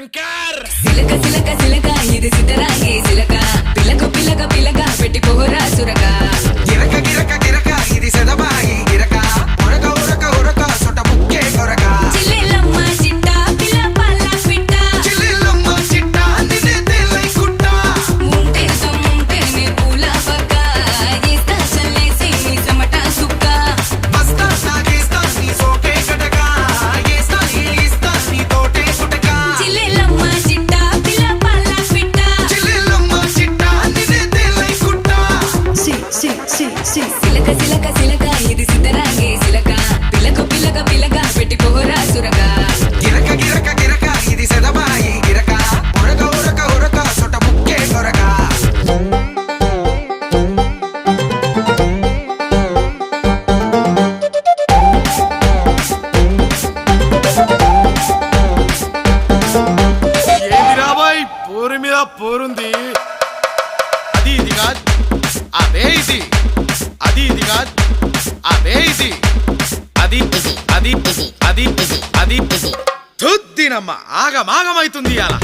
శంకర్ సిలక సిలక సిలక ఇది సిద్ధరాగే సిలక పిలక పిలక పిలక పెట్టి పోరా సురక గిరక గిరక గిరక ఇది సెదబాయి గిరక ఉరక ఉరక ఉరక సొట ముక్కే కొరక చిల్లెలమ్మ చిట్ట పిల్ల పల్ల పిట్ట చిల్లెలమ్మ చిట్ట నిన్నే తెల్లై కుట్ట ముంటే సొమ్ముంటేనే పూల పక్క ఏస్తా చల్లేసి నీ సమట సుక్క బస్తా సాగేస్తా నీ సోకే గడక ఏస్తా ఏస్తా నీ తోటే కుటక చిల్లెలమ్మ చిట్ట పిల్ల పల్ల పిట్ట చిల్లెలమ్మ చిట్ట నిన్నే తెల్లై కుట్ట సిలక సిలక సిలక ఇది సిద్ధరాగే సిలక పిలక పిలక పిలక పెట్టి పోరా సురక గిరక గిరక గిరక ఇది సెదబాయి గిరక ఉరక ఉరక ఉరక సొట ముక్కే కొరక ఏంది రాబాయ్ పోరు మీద పోరుంది అది ఇది కాదు అదే ఇది అది ఇది కాదు అదే ఇది అది అది అది అది తుద్దినమ్మ ఆగమాగమైతుంది అలా